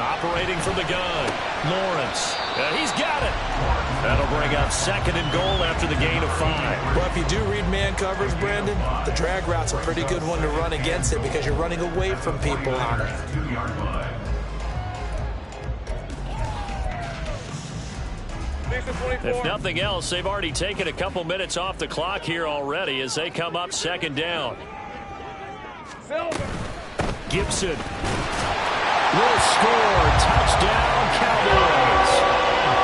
Speaker 5: Operating from the gun, Lawrence. He's got it. That'll bring up 2nd and goal after the gain of 5.
Speaker 2: Well, if you do read man coverage, Brandon, the drag route's a pretty good one to run against it because you're running away from people on it.
Speaker 3: Second and 24.
Speaker 1: If nothing else, they've already taken a couple minutes off the clock here already as they come up second down.
Speaker 3: Silver.
Speaker 1: Gibson will score. Touchdown, Cowboys.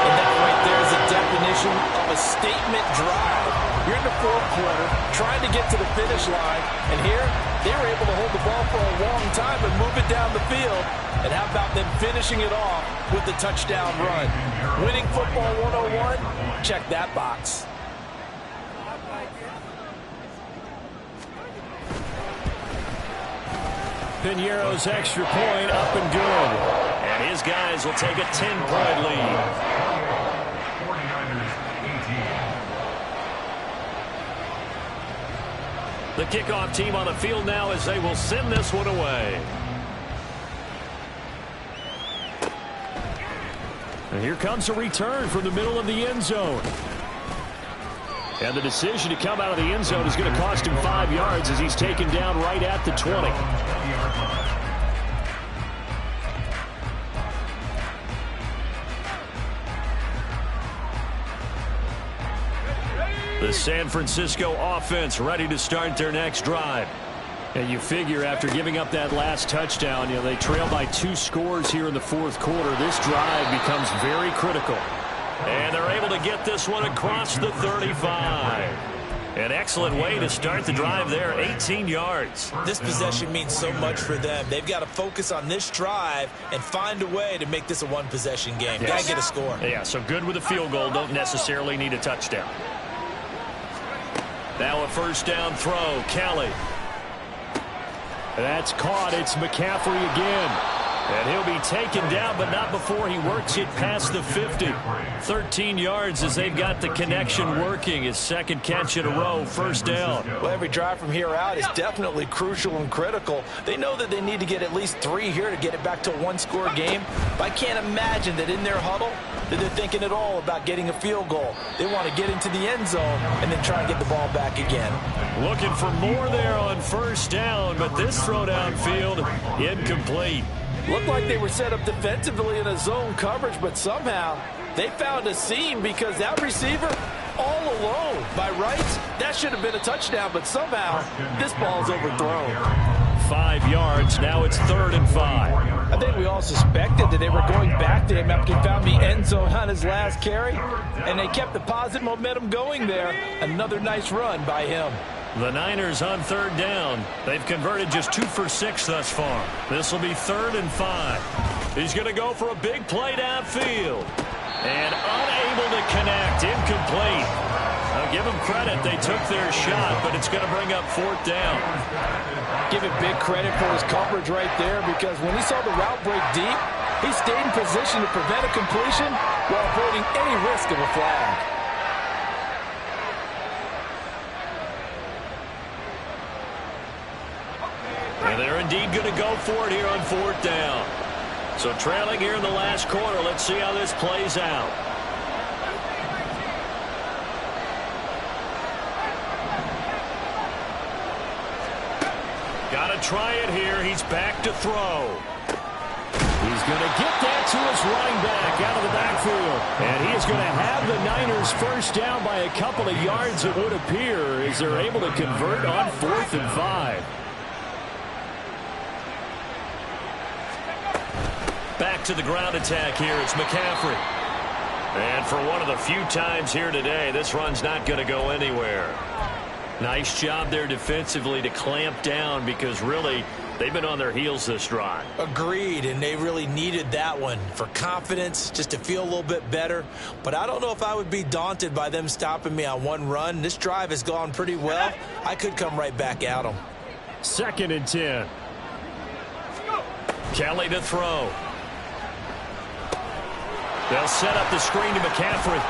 Speaker 2: And that right there is a definition of a statement drive. You're in the fourth quarter, trying to get to the finish line, and here they were able to hold the ball for a long time and move it down the field. And how about them finishing it off with the touchdown run? Winning football 101? Check that box.
Speaker 1: Piñeiro's extra point up and good. And his guys will take a 10-point lead.
Speaker 4: 49ers 18.
Speaker 1: The kickoff team on the field now as they will send this one away. And here comes a return from the middle of the end zone. And the decision to come out of the end zone is going to cost him 5 yards as he's taken down right at the 20. The San Francisco offense ready to start their next drive. And you figure after giving up that last touchdown, they trail by 2 scores here in the fourth quarter. This drive becomes very critical. And they're able to get this one across the 35. An excellent way to start the drive there, 18 yards.
Speaker 2: This possession means so much for them. They've got to focus on this drive and find a way to make this a one-possession game.
Speaker 1: Yes.
Speaker 2: Got to get a score.
Speaker 1: Yeah, so good with a field goal. Don't necessarily need a touchdown. Now a first down throw. Kelly. That's caught. It's McCaffrey again. And he'll be taken down, but not before he works it past the 50. 13 yards as they've got the connection working. His second catch in a row, first down.
Speaker 2: Well, every drive from here out is definitely crucial and critical. They know that they need to get at least 3 here to get it back to a one-score game. But I can't imagine that in their huddle that they're thinking at all about getting a field goal. They want to get into the end zone and then try and get the ball back again.
Speaker 1: Looking for more there on first down, but this throw downfield incomplete.
Speaker 2: Looked like they were set up defensively in a zone coverage, but somehow they found a seam because that receiver all alone. By rights, that should have been a touchdown, but somehow this ball's overthrown.
Speaker 1: 5 yards. Now it's 3rd and 5.
Speaker 2: I think we all suspected that they were going back to him after he found the end zone on his last carry, and they kept the positive momentum going there. Another nice run by him.
Speaker 1: The Niners on 3rd down. They've converted just 2 for 6 thus far. This will be 3rd and 5. He's going to go for a big play downfield. And unable to connect. Incomplete. I'll give them credit. They took their shot, but it's going to bring up 4th down.
Speaker 2: Give him big credit for his coverage right there, because when he saw the route break deep, he stayed in position to prevent a completion while avoiding any risk of a flag.
Speaker 1: And they're indeed going to go for it here on 4th down. So trailing here in the last quarter. Let's see how this plays out. Got to try it here. He's back to throw. He's going to get that to his running back out of the backfield. And he is going to have the Niners first down by a couple of yards, it would appear, as they're able to convert on 4th and 5. Back to the ground attack here. It's McCaffrey. And for one of the few times here today, this run's not going to go anywhere. Nice job there defensively to clamp down, because really they've been on their heels this drive.
Speaker 2: Agreed, and they really needed that one for confidence, just to feel a little bit better. But I don't know if I would be daunted by them stopping me on one run. This drive has gone pretty well. I could come right back at them.
Speaker 1: 2nd and 10. Kelly to throw. They'll set up the screen to McCaffrey.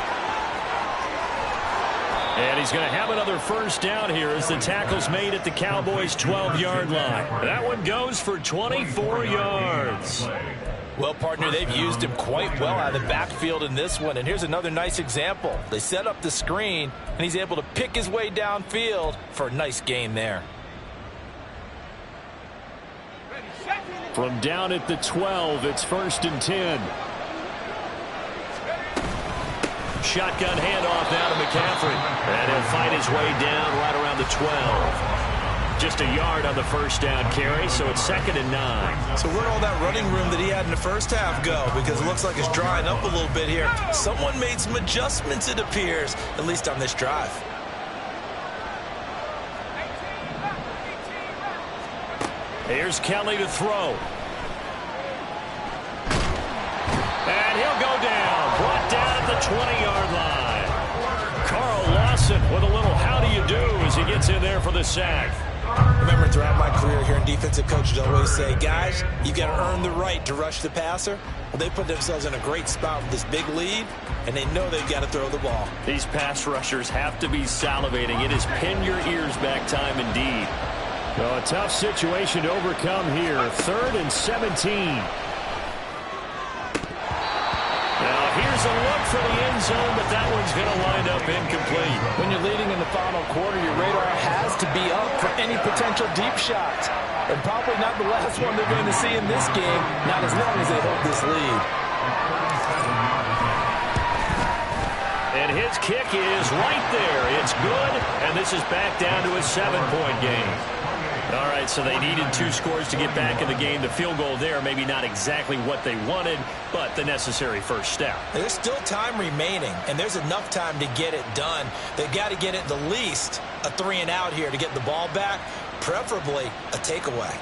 Speaker 1: And he's going to have another first down here as the tackle's made at the Cowboys' 12-yard line. That one goes for 24 yards.
Speaker 2: Well, partner, they've used him quite well out of the backfield in this one. And here's another nice example. They set up the screen, and he's able to pick his way downfield for a nice gain there.
Speaker 1: From down at the 12, it's 1st and 10. Shotgun handoff now to McCaffrey. And he'll fight his way down right around the 12. Just a yard on the first down carry, so it's 2nd and 9.
Speaker 2: So where'd all that running room that he had in the first half go? Because it looks like it's drying up a little bit here. Someone made some adjustments, it appears, at least on this drive.
Speaker 1: Here's Kelly to throw. And he'll go down. Brought down at the 20-yard line. Carl Lawson with a little how do you do as he gets in there for the sack.
Speaker 2: Remember, throughout my career here in defensive coaches always say, guys, you got to earn the right to rush the passer. Well, they put themselves in a great spot with this big lead, and they know they've got to throw the ball.
Speaker 1: These pass rushers have to be salivating. It is pin your ears back time indeed.
Speaker 5: Well, a tough situation to overcome here. 3rd and 17.
Speaker 1: Now, here's a look for the end zone, but that one's going to wind up incomplete.
Speaker 3: When you're leading in the final quarter, your radar has to be up for any potential deep shots. And probably not the last one they're going to see in this game, not as long as they hold this lead.
Speaker 1: And his kick is right there. It's good, and this is back down to a 7-point game. All right, so they needed 2 scores to get back in the game. The field goal there, maybe not exactly what they wanted, but the necessary first step.
Speaker 2: There's still time remaining, and there's enough time to get it done. They've got to get at the least a 3-and-out here to get the ball back, preferably a takeaway.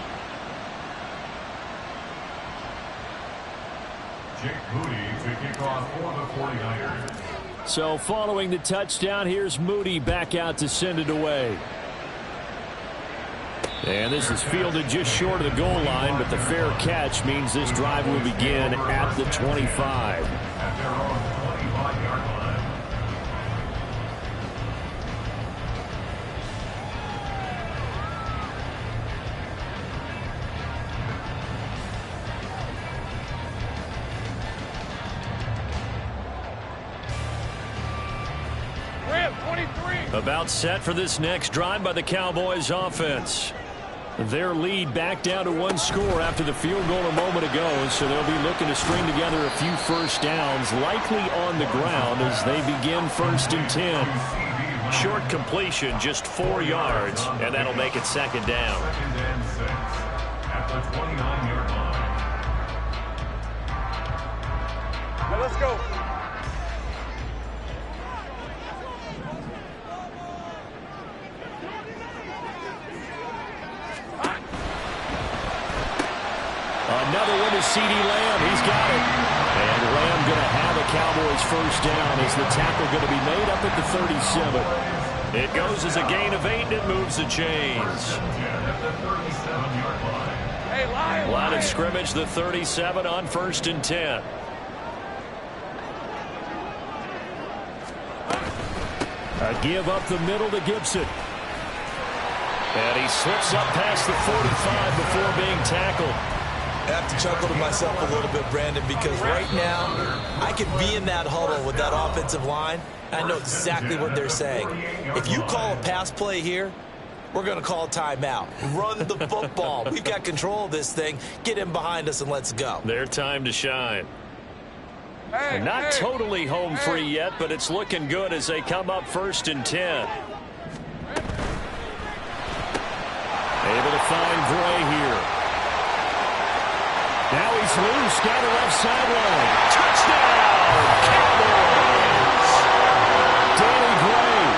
Speaker 4: Jake Moody to kick off for the 49ers.
Speaker 5: So following the touchdown, here's Moody back out to send it away. And this is fielded just short of the goal line, but the fair catch means this drive will begin at the 25.
Speaker 4: At their own 25-yard line.
Speaker 3: Ram, 23.
Speaker 5: About set for this next drive by the Cowboys offense. Their lead back down to 1 score after the field goal a moment ago, so they'll be looking to string together a few first downs, likely on the ground as they begin 1st and 10.
Speaker 1: Short completion, just 4 yards, and that'll make it 2nd down.
Speaker 4: 2nd and 6 at the 29-yard line.
Speaker 3: Now let's go.
Speaker 5: Another one to C.D. Lamb. He's got it. And Lamb going to have a Cowboys first down as the tackle going to be made up at the 37.
Speaker 1: It goes as a gain of 8, and it moves the chains.
Speaker 4: At the 37-yard line.
Speaker 3: Hey, Lion.
Speaker 1: Line of scrimmage, the 37 on 1st and 10.
Speaker 5: A give up the middle to Gibson.
Speaker 1: And he slips up past the 45 before being tackled.
Speaker 2: I have to chuckle to myself a little bit, Brandon, because right now I could be in that huddle with that offensive line. I know exactly what they're saying. If you call a pass play here, we're going to call a timeout. Run the football. We've got control of this thing. Get in behind us and let's go.
Speaker 1: Their time to shine.
Speaker 3: Hey,
Speaker 1: Not totally home free yet, but it's looking good as they come up 1st and 10.
Speaker 5: Able to find Gray here. Now he's loose down the left sideline.
Speaker 1: Touchdown, Cowboys!
Speaker 5: Danny Gray.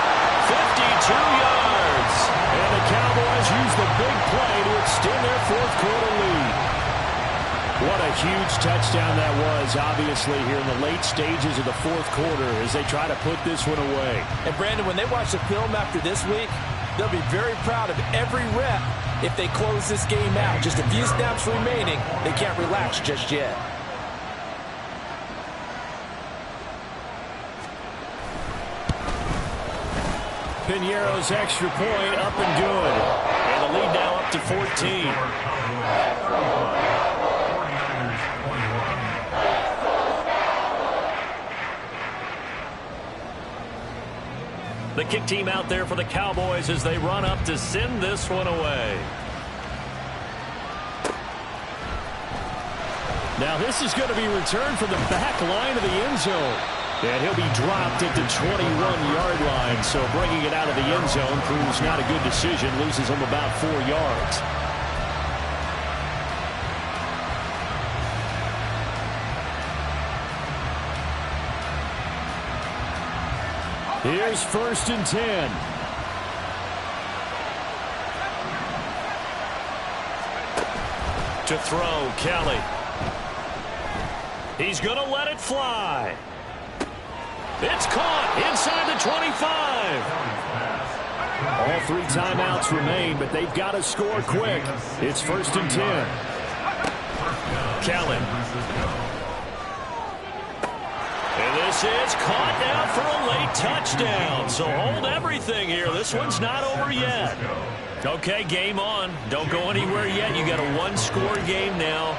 Speaker 1: 52 yards.
Speaker 5: And the Cowboys use the big play to extend their 4th quarter lead. What a huge touchdown that was, obviously, here in the late stages of the 4th quarter as they try to put this one away.
Speaker 3: And, Brandon, when they watch the film after this week, they'll be very proud of every rep if they close this game out. Just a few snaps remaining. They can't relax just yet.
Speaker 5: Piñeiro's extra point up and good.
Speaker 1: And the lead now up to 14. The kick team out there for the Cowboys as they run up to send this one away.
Speaker 5: Now this is going to be returned from the back line of the end zone. And he'll be dropped at the 21-yard line. So bringing it out of the end zone proves not a good decision. Loses him about 4 yards. Here's 1st and 10. To throw, Kelly. He's going to let it fly. It's caught inside the 25. All 3 timeouts remain, but they've got to score quick. It's 1st and 10. Kelly. And this is caught now for a late touchdown. So hold everything here. This one's not over yet. Okay, game on. Don't go anywhere yet. You got a 1-score game now.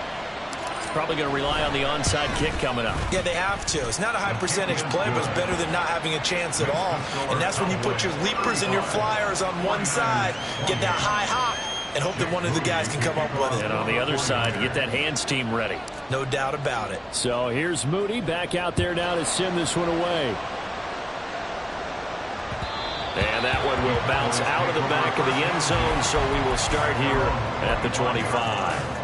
Speaker 5: Probably going to rely on the onside kick coming up.
Speaker 2: Yeah, they have to. It's not a high percentage play, but it's better than not having a chance at all. And that's when you put your leapers and your flyers on one side, get that high hop, and hope that one of the guys can come up with it.
Speaker 5: And on the other side, get that hands team ready.
Speaker 2: No doubt about it.
Speaker 5: So here's Moody back out there now to send this one away. And that one will bounce out of the back of the end zone, so we will start here at the 25.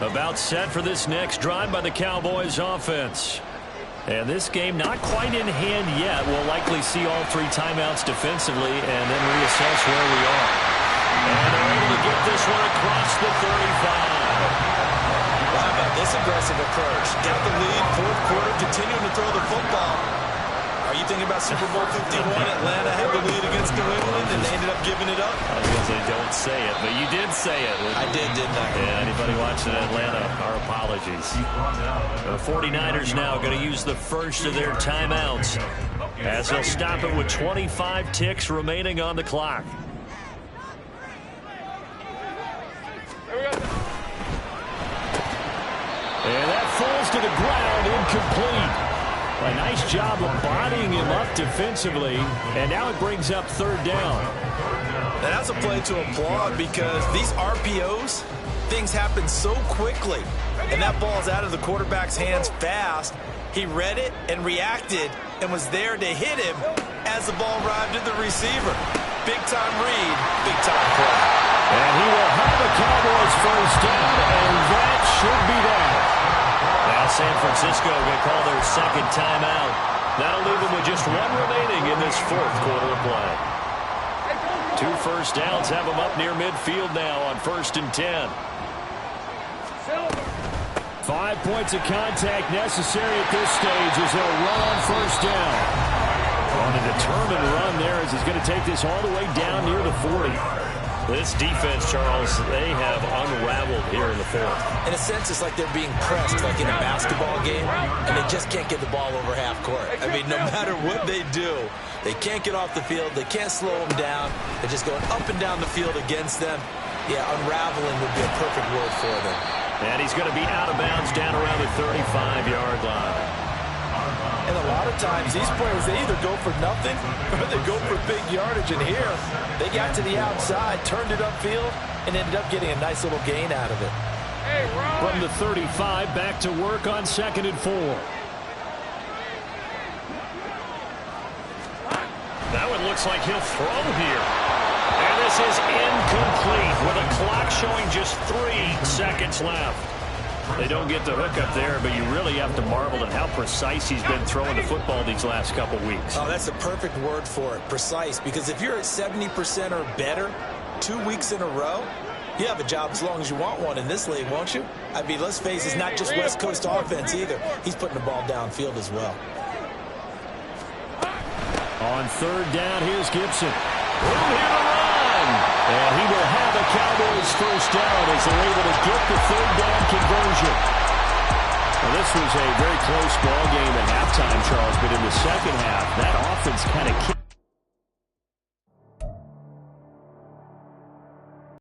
Speaker 5: About set for this next drive by the Cowboys offense. And this game not quite in hand yet. We'll likely see all 3 timeouts defensively and then reassess where we are. And they're able to get this one across the 35.
Speaker 2: Well, how about this aggressive approach? Got the lead, 4th quarter, continuing to throw the football. Are you thinking about Super Bowl 51? Atlanta had the lead against New England, and they ended up giving it up?
Speaker 5: I was going to say, don't say it, but you did say it.
Speaker 2: I did, didn't I?
Speaker 5: Yeah, anybody watching Atlanta, our apologies. The 49ers now going to use the first of their timeouts as they'll stop it with 25 ticks remaining on the clock. And that falls to the ground, incomplete. A nice job of bodying him up defensively, and now it brings up 3rd down.
Speaker 2: And that's a play to applaud because these RPOs, things happen so quickly, and that ball's out of the quarterback's hands fast. He read it and reacted and was there to hit him as the ball arrived at the receiver. Big-time read, big-time play.
Speaker 5: And he will have the Cowboys 1st down, and that should be that. Now San Francisco going to call their 2nd timeout. That'll leave them with just 1 remaining in this 4th quarter of play. 2 first downs have them up near midfield now on 1st and 10. 5 points of contact necessary at this stage as they'll run on 1st down. On a determined run there as he's going to take this all the way down near the 40. This defense, Charles, they have unraveled here in the 4th.
Speaker 2: In a sense, it's like they're being pressed like in a basketball game, and they just can't get the ball over half court. I mean, no matter what they do, they can't get off the field. They can't slow them down. They're just going up and down the field against them. Yeah, unraveling would be a perfect word for them.
Speaker 5: And he's going to be out of bounds down around the 35-yard line.
Speaker 3: And a lot of times, these players, they either go for nothing or they go for big yardage. And here, they got to the outside, turned it upfield, and ended up getting a nice little gain out of it.
Speaker 5: From the 35, back to work on 2nd and 4. That one looks like he'll throw here. And this is incomplete with a clock showing just 3 seconds left. They don't get the hook up there, but you really have to marvel at how precise he's been throwing the football these last couple weeks.
Speaker 2: Oh, that's the perfect word for it, precise, because if you're at 70% or better 2 weeks in a row, you have a job as long as you want one in this league, won't you? I mean, let's face it, it's not just West Coast offense either. He's putting the ball downfield as well.
Speaker 5: On 3rd down, here's Gibson. Room here to run. And he will have a Cowboys 1st down as they're able to get the 3rd down conversion. Well, this was a very close ball game at halftime, Charles, but in the 2nd half, that offense kind of kicked